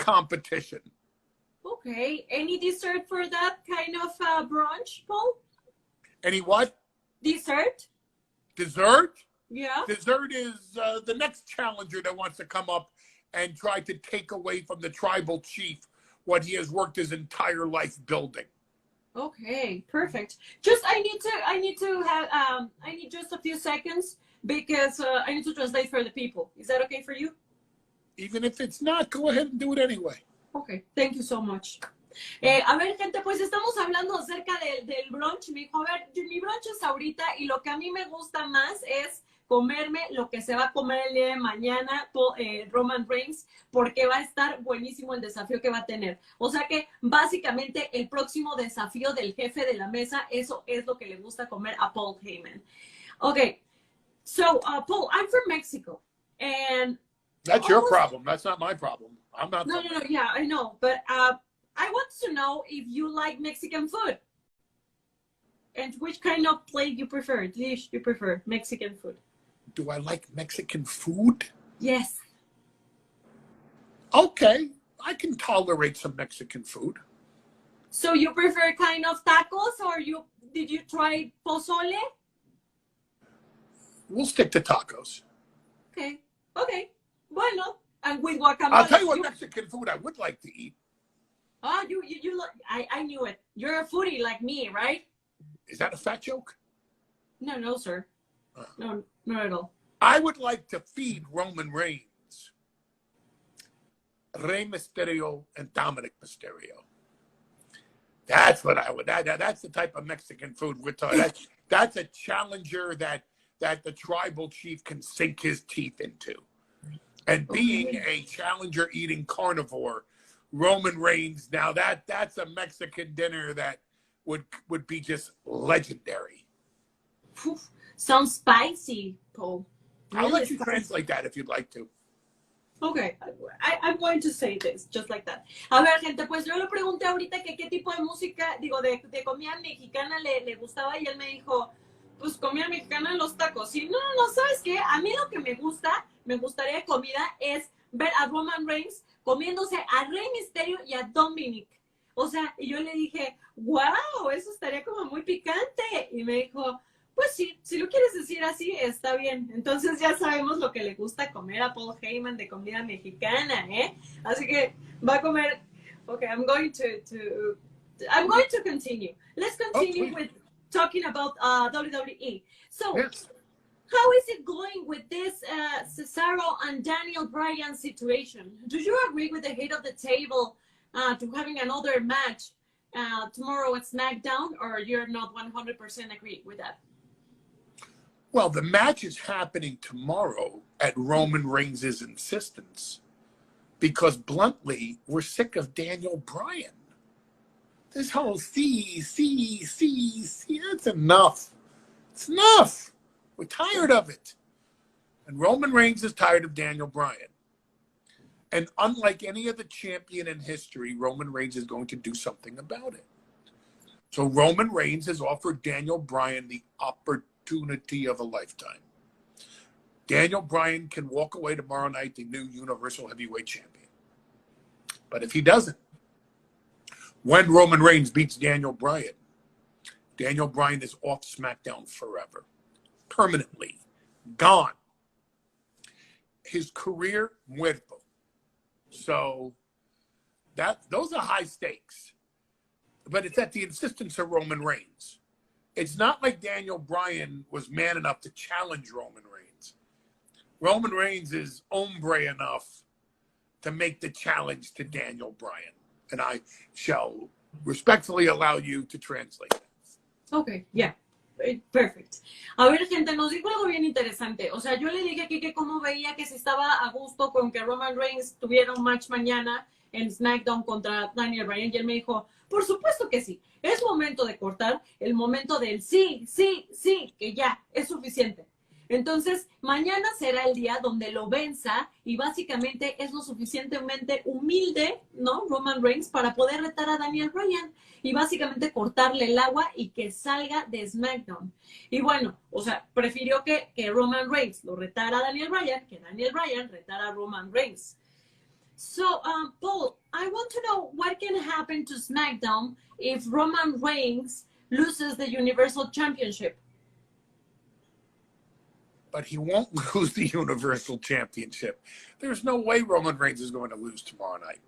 competition. Okay. Any dessert for that kind of brunch, Paul? Any what? Dessert? Dessert? Yeah. Dessert is the next challenger that wants to come up and try to take away from the tribal chief what he has worked his entire life building. Okay, perfect. I need just a few seconds because I need to translate for the people. Is that okay for you? Even if it's not, go ahead and do it anyway. Okay, thank you so much. A ver, gente, pues estamos hablando acerca del brunch. Me dijo, a ver, mi brunch es ahorita y lo que a mí me gusta más es comerme lo que se va a comer el día de mañana, Roman Reigns, porque va a estar buenísimo el desafío que va a tener. O sea que básicamente el próximo desafío del jefe de la mesa, eso es lo que le gusta comer a Paul Heyman. Okay, so Paul, I'm from Mexico, and that's your problem. That's not my problem. I'm not. No, yeah, I know, but I want to know if you like Mexican food. And which kind of plate you prefer, dish you prefer, Mexican food? Do I like Mexican food? Yes. Okay, I can tolerate some Mexican food. So you prefer kind of tacos, or did you try pozole? We'll stick to tacos. Okay. Bueno, and with guacamole. I'll tell you what Mexican food I would like to eat. Oh, you I knew it. You're a foodie like me, right? Is that a fat joke? No, sir. No, not at all. I would like to feed Roman Reigns, Rey Mysterio, and Dominic Mysterio. That's what I would. That's the type of Mexican food we're talking. That's a challenger that the tribal chief can sink his teeth into. And being a challenger eating carnivore, Roman Reigns, now that's a Mexican dinner that would be just legendary. Sounds spicy, Paul. Really I'll let you translate that if you'd like to. Okay, I'm going to say this just like that. A ver, gente, pues yo le pregunté ahorita que qué tipo de música, digo, de comida mexicana le gustaba y él me dijo, pues comida mexicana en los tacos. Y no, ¿sabes qué? A mí lo que me gustaría de comida es ver a Roman Reigns comiéndose a Rey Mysterio y a Dominic. O sea, y yo le dije, wow, eso estaría como muy picante. Y me dijo, pues sí, si lo quieres decir así, está bien. Entonces ya sabemos lo que le gusta comer a Paul Heyman de comida mexicana, ¿eh? Así que va a comer. Okay, I'm going to continue. Let's continue with talking about WWE. So, yes. How is it going with this Cesaro and Daniel Bryan situation? Do you agree with the head of the table to having another match tomorrow at SmackDown, or you're not 100% agree with that? Well, the match is happening tomorrow at Roman Reigns' insistence because, bluntly, we're sick of Daniel Bryan. This whole see, it's enough. It's enough. We're tired of it. And Roman Reigns is tired of Daniel Bryan. And unlike any other champion in history, Roman Reigns is going to do something about it. So Roman Reigns has offered Daniel Bryan the opportunity of a lifetime. Daniel Bryan can walk away tomorrow night the new Universal Heavyweight Champion. But if he doesn't, when Roman Reigns beats Daniel Bryan is off SmackDown forever. Permanently. Gone. His career, muerto. So those are high stakes. But it's at the insistence of Roman Reigns. It's not like Daniel Bryan was man enough to challenge Roman Reigns. Roman Reigns is hombre enough to make the challenge to Daniel Bryan. And I shall respectfully allow you to translate that. Okay, yeah. Perfect. A ver, gente, nos dijo algo bien interesante. O sea, yo le dije aquí que cómo veía que si estaba a gusto con que Roman Reigns tuviera un match mañana en SmackDown contra Daniel Bryan. Y él me dijo, por supuesto que sí. Es momento de cortar, el momento del sí, que ya, es suficiente. Entonces, mañana será el día donde lo venza y básicamente es lo suficientemente humilde, ¿no? Roman Reigns para poder retar a Daniel Bryan y básicamente cortarle el agua y que salga de SmackDown. Y bueno, o sea, prefirió que Roman Reigns lo retara a Daniel Bryan que Daniel Bryan retara a Roman Reigns. So, Paul, want to know what can happen to SmackDown if Roman Reigns loses the Universal Championship. But he won't lose the Universal Championship. There's no way Roman Reigns is going to lose tomorrow night.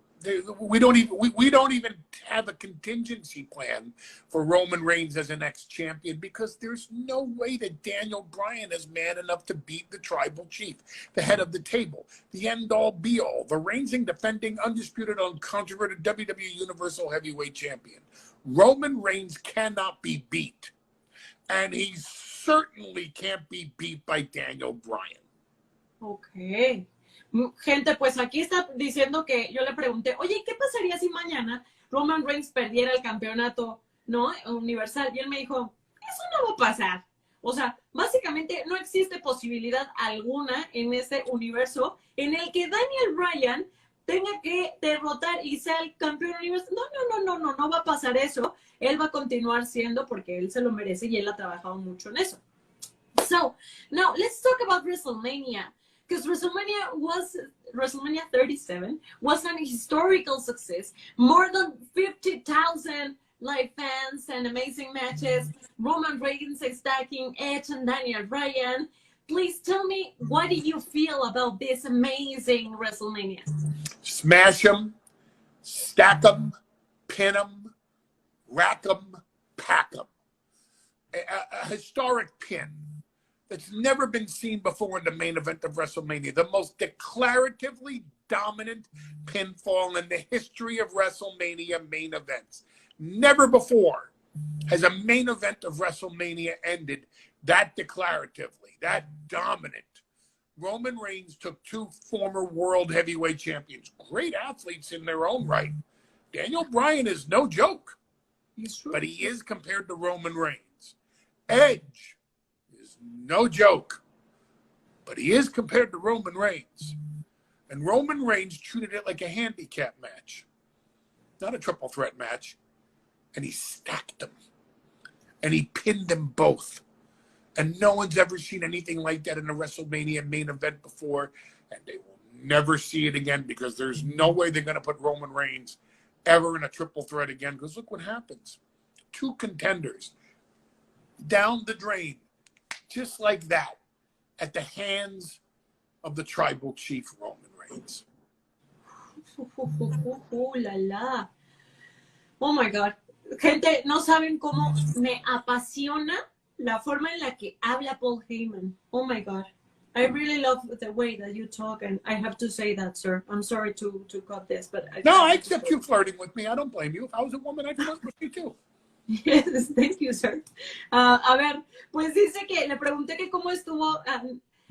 We don't even have a contingency plan for Roman Reigns as an ex-champion because there's no way that Daniel Bryan is man enough to beat the tribal chief, the head of the table, the end-all be-all, the reigning, defending, undisputed, uncontroverted WWE Universal Heavyweight Champion. Roman Reigns cannot be beat, and he certainly can't be beat by Daniel Bryan. Okay. Gente, pues aquí está diciendo que yo le pregunté, oye, ¿qué pasaría si mañana Roman Reigns perdiera el campeonato, ¿no? Universal? Y él me dijo, eso no va a pasar. O sea, básicamente no existe posibilidad alguna en ese universo en el que Daniel Bryan tenga que derrotar y sea el campeón universal. No va a pasar eso. Él va a continuar siendo porque él se lo merece y él ha trabajado mucho en eso. So, now let's talk about WrestleMania. Because WrestleMania 37 was an historical success. More than 50,000 live fans and amazing matches. Roman Reigns attacking Edge and Daniel Bryan. Please tell me, what do you feel about this amazing WrestleMania? Smash them, stack them, pin them, rack them, pack them. A historic pin that's never been seen before in the main event of WrestleMania. The most declaratively dominant pinfall in the history of WrestleMania main events. Never before has a main event of WrestleMania ended that declaratively, that dominant. Roman Reigns took two former world heavyweight champions, great athletes in their own right. Daniel Bryan is no joke, but he is compared to Roman Reigns. Edge is no joke, but he is compared to Roman Reigns. And Roman Reigns treated it like a handicap match, not a triple threat match. And he stacked them. And he pinned them both. And no one's ever seen anything like that in a WrestleMania main event before. And they will never see it again because there's no way they're going to put Roman Reigns ever in a triple threat again. Because look what happens. Two contenders down the drain, just like that, at the hands of the tribal chief, Roman Reigns. La la. Oh my God. Gente, no saben cómo me apasiona la forma en la que habla Paul Heyman. Oh my God. I really love the way that you talk, and I have to say that, sir. I'm sorry to cut this, but I accept you flirting with me. I don't blame you. If I was a woman, I'd flirt with you too. Yes, thank you, sir. A ver, pues dice que le pregunté que cómo estuvo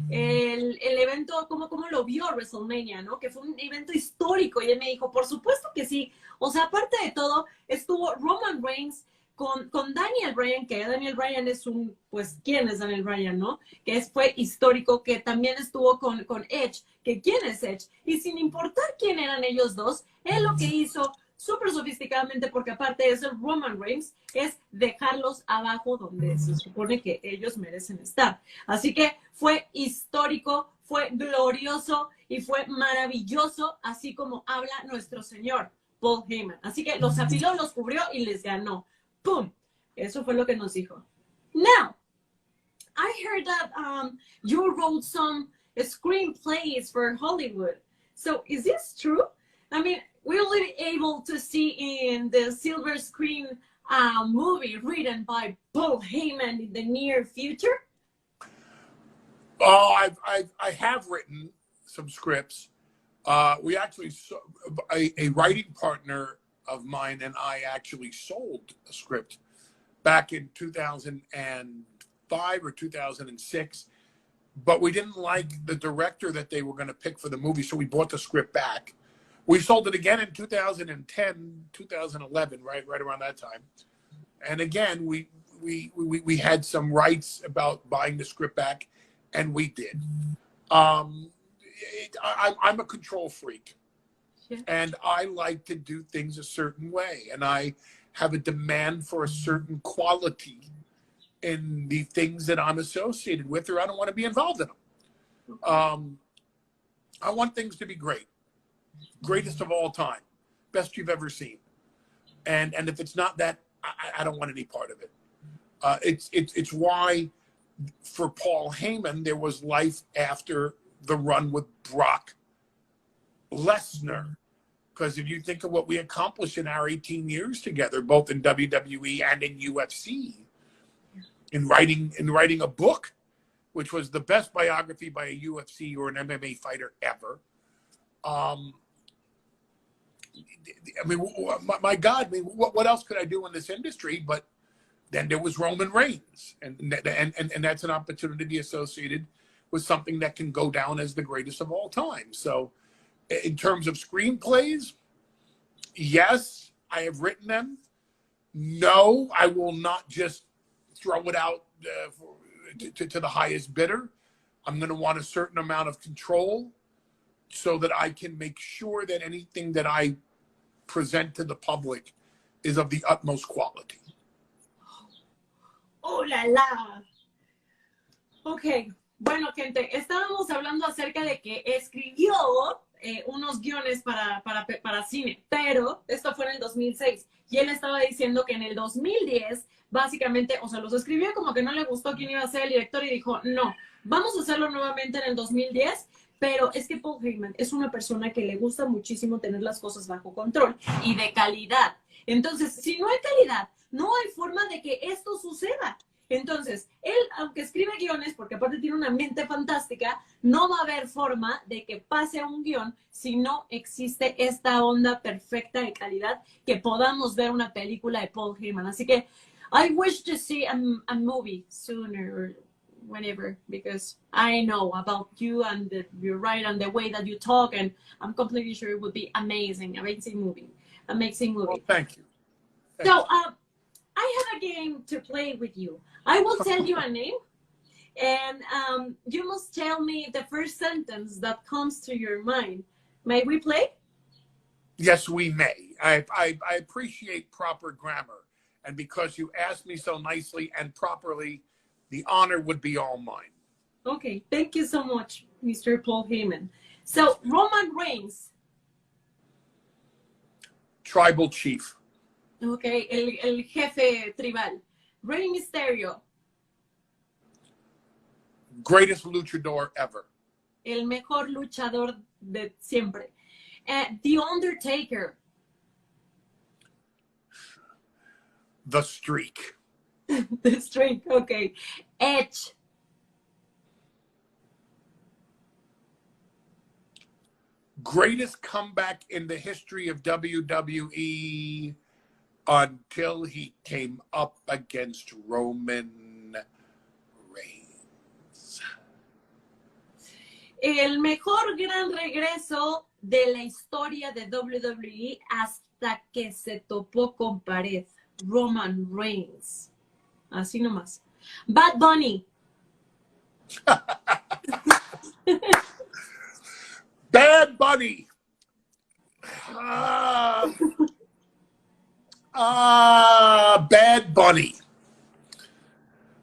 el evento, cómo lo vio WrestleMania, ¿no? Que fue un evento histórico. Y él me dijo, por supuesto que sí. O sea, aparte de todo, estuvo Roman Reigns con Daniel Bryan, que Daniel Bryan es pues, ¿quién es Daniel Bryan, no? Que fue histórico, que también estuvo con Edge, que ¿quién es Edge? Y sin importar quién eran ellos dos, él lo que hizo súper sofisticadamente, porque aparte de eso, Roman Reigns es dejarlos abajo donde se supone que ellos merecen estar. Así que fue histórico, fue glorioso y fue maravilloso, así como habla nuestro señor Paul Heyman. Así que los afiló, los cubrió y les ganó. ¡Pum! Eso fue lo que nos dijo. Now, I heard that you wrote some screenplays for Hollywood. So, is this true? I mean, will we be able to see in the silver screen movie written by Paul Heyman in the near future? Oh, I have written some scripts. We actually, a writing partner of mine and I actually sold a script back in 2005 or 2006, but we didn't like the director that they were going to pick for the movie, so we bought the script back. We sold it again in 2010, 2011, right around that time. And again, we had some rights about buying the script back, and we did. I'm a control freak. Yeah. And I like to do things a certain way. And I have a demand for a certain quality in the things that I'm associated with, or I don't want to be involved in them. I want things to be great. Greatest of all time. best you've ever seen. And if it's not that, I don't want any part of it. It's why for Paul Heyman there was life after the run with Brock Lesnar. Because if you think of what we accomplished in our 18 years together, both in WWE and in UFC, in writing a book, which was the best biography by a UFC or an MMA fighter ever. I mean, my God, I mean, what else could I do in this industry? But then there was Roman Reigns, and that's an opportunity associated with something that can go down as the greatest of all time. So, in terms of screenplays, yes, I have written them. No, I will not just throw it out to the highest bidder. I'm going to want a certain amount of control so that I can make sure that anything that I present to the public is of the utmost quality. ¡Oh, la, la! Ok, bueno, gente, estábamos hablando acerca de que escribió unos guiones para cine, pero esto fue en el 2006, y él estaba diciendo que en el 2010, básicamente, o sea, los escribió como que no le gustó quién iba a ser el director y dijo, no, vamos a hacerlo nuevamente en el 2010, pero es que Paul Heyman es una persona que le gusta muchísimo tener las cosas bajo control y de calidad. Entonces, si no hay calidad, no hay forma de que esto suceda. Entonces, él, aunque escribe guiones, porque aparte tiene una mente fantástica, no va a haber forma de que pase a un guión si no existe esta onda perfecta de calidad que podamos ver una película de Paul Heyman. Así que, I wish to see a movie sooner or whenever, because I know about you and your writing and the way that you talk, and I'm completely sure it would be amazing movie. Well, thank you. So, I have a game to play with you. I will tell you a name, and you must tell me the first sentence that comes to your mind. May we play? Yes, we may. I appreciate proper grammar, and because you asked me so nicely and properly, the honor would be all mine. Okay, thank you so much, Mr. Paul Heyman. So, Roman Reigns. Tribal chief. Okay, el jefe tribal. Rey Mysterio. Greatest luchador ever. El mejor luchador de siempre. The Undertaker. The Streak. The Streak, okay. Edge. Greatest comeback in the history of WWE until he came up against Roman Reigns. El mejor gran regreso de la historia de WWE hasta que se topó con pared. Roman Reigns. Así nomás. Bad Bunny. Bad Bunny. Bad Bunny.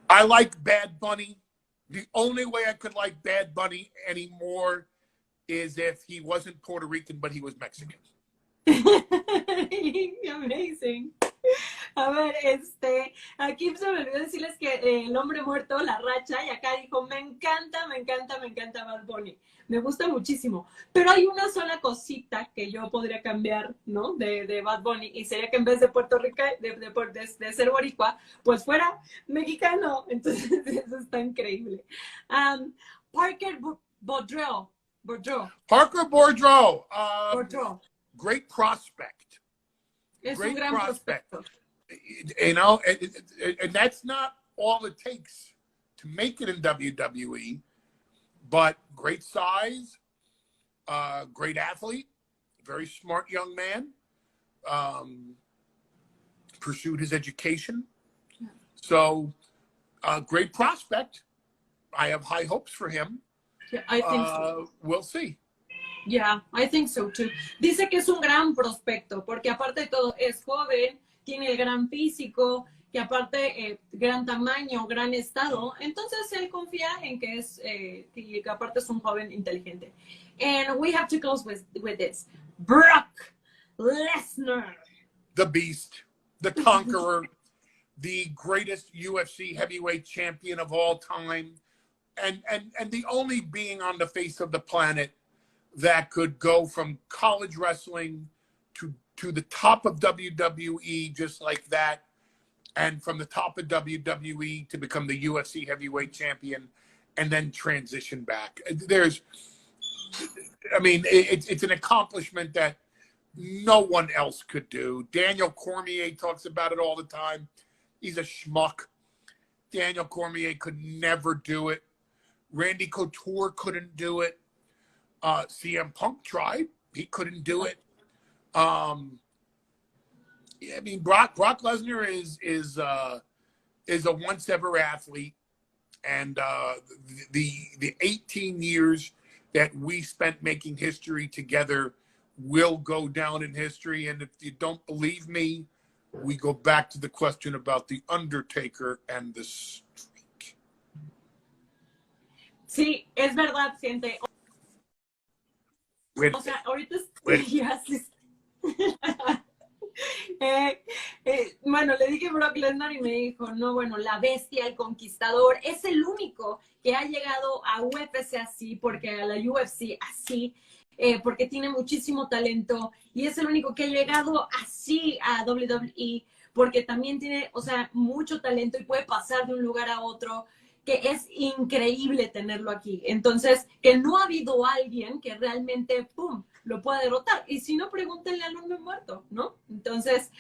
I like Bad Bunny. The only way I could like Bad Bunny anymore is if he wasn't Puerto Rican, but he was Mexican. Amazing. A ver, aquí se me olvidó decirles que el hombre muerto, la racha, y acá dijo, me encanta Bad Bunny. Me gusta muchísimo. Pero hay una sola cosita que yo podría cambiar, ¿no? De Bad Bunny, y sería que en vez de Puerto Rico, de ser boricua, pues fuera mexicano. Entonces, eso está increíble. Parker Boudreaux. Parker Boudreaux. Great prospect. Es Great un gran prospecto. You know, and that's not all it takes to make it in WWE, but great size, great athlete, very smart young man, pursued his education. Yeah. So, great prospect. I have high hopes for him. Yeah, I think so. We'll see. Yeah, I think so too. Dice que es un gran prospecto, porque aparte de todo es joven, tiene el gran físico, que aparte gran tamaño, gran estado. Entonces él confía en que que aparte es un joven inteligente. And we have to close with this. Brock Lesnar. The Beast, the Conqueror, the greatest UFC heavyweight champion of all time, and the only being on the face of the planet that could go from college wrestling to the top of WWE just like that, and from the top of WWE to become the UFC heavyweight champion, and then transition back. It's an accomplishment that no one else could do. Daniel Cormier talks about it all the time. He's a schmuck. Daniel Cormier could never do it. Randy Couture couldn't do it. CM Punk tried. He couldn't do it. Brock Lesnar is a once ever athlete, and the 18 years that we spent making history together will go down in history. And if you don't believe me, we go back to the question about the Undertaker and the streak. Sí, es verdad, gente. O sea, ahorita bueno, le dije a Brock Lesnar y me dijo, no, bueno, la bestia, el conquistador, es el único que ha llegado a UFC así, porque a la UFC así, porque tiene muchísimo talento, y es el único que ha llegado así a WWE, porque también tiene, o sea, mucho talento y puede pasar de un lugar a otro, que es increíble tenerlo aquí. Entonces, que no ha habido alguien que realmente, ¡pum!, lo pueda derrotar. Y si no, pregúntenle al hombre muerto, ¿no? Entonces,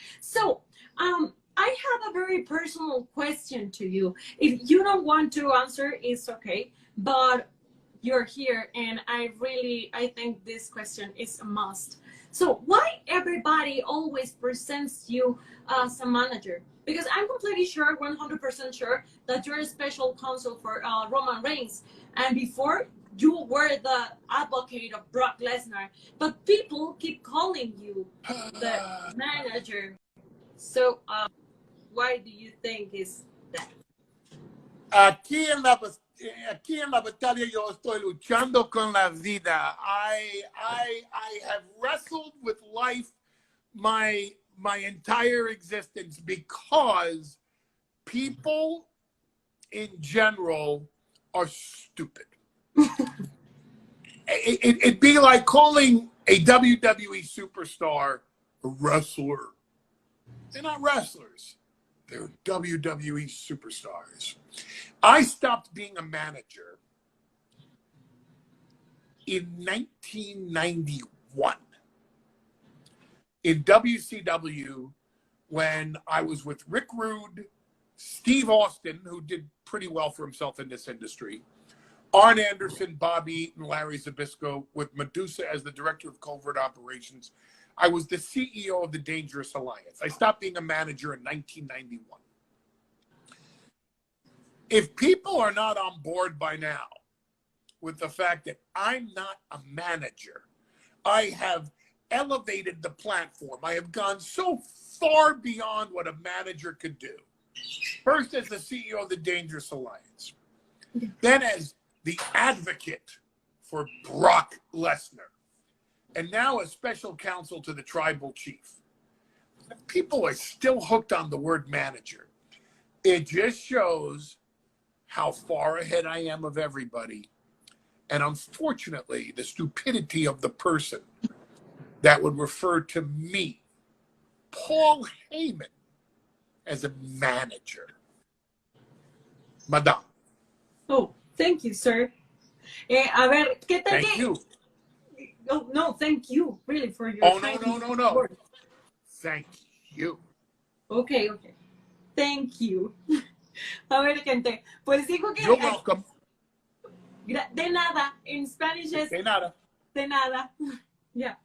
I have a very personal question to you. If you don't want to answer, it's okay. But you're here, and I think this question is a must. So why everybody always presents you as a manager? Because I'm completely sure, 100% sure, that you're a special counsel for Roman Reigns. And before, you were the advocate of Brock Lesnar. But people keep calling you the manager. So why do you think is that? Aquí en la batalla yo estoy luchando con la vida. I have wrestled with life my entire existence because people in general are stupid. It'd be like calling a WWE superstar a wrestler. They're not wrestlers. They're WWE superstars. I stopped being a manager in 1991 in WCW when I was with Rick Rude, Steve Austin, who did pretty well for himself in this industry, Arn Anderson, Bobby Eaton, Larry Zbyszko, with Medusa as the director of covert operations. I was the CEO of the Dangerous Alliance. I stopped being a manager in 1991. If people are not on board by now with the fact that I'm not a manager, I have elevated the platform. I have gone so far beyond what a manager could do. First as the CEO of the Dangerous Alliance, then as the advocate for Brock Lesnar, and now as special counsel to the tribal chief. People are still hooked on the word manager. It just shows how far ahead I am of everybody. And unfortunately, the stupidity of the person that would refer to me, Paul Heyman, as a manager. Madame. Oh, thank you, sir. A ver, ¿qué tal? Thank you. Oh, no, thank you, really, for your no. words. Thank you. Okay. Thank you. A ver, gente, pues dijo que... You're welcome. De nada. In Spanish es... De nada. De nada. Ya.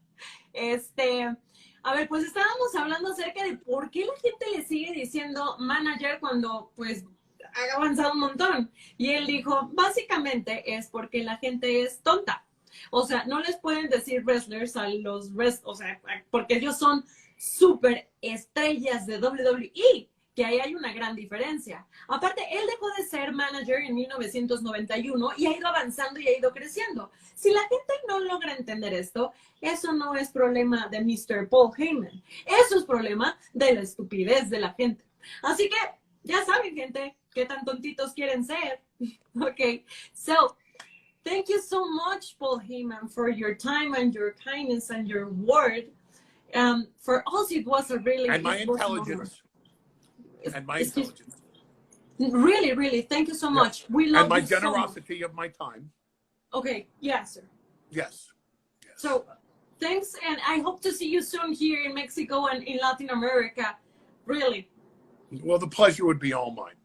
A ver, pues estábamos hablando acerca de por qué la gente le sigue diciendo manager cuando, pues, ha avanzado un montón. Y él dijo, básicamente es porque la gente es tonta. O sea, no les pueden decir wrestlers a los wrestlers, o sea, porque ellos son súper estrellas de WWE. que ahí hay una gran diferencia. Aparte, él dejó de ser manager en 1991 y ha ido avanzando y ha ido creciendo. Si la gente no logra entender esto, eso no es problema de Mr. Paul Heyman. Eso es problema de la estupidez de la gente. Así que, ya saben, gente, qué tan tontitos quieren ser. Okay, so thank you so much, Paul Heyman, for your time and your kindness and your word. For us, it was a really... And my intelligence. And my intelligence. Really, really, thank you so much. We love and my you generosity so of my time. Okay, yes, sir. Yes. So, thanks, and I hope to see you soon here in Mexico and in Latin America. Really. Well, the pleasure would be all mine.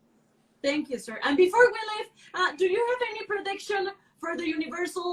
Thank you, sir. And before we leave, do you have any prediction for the Universal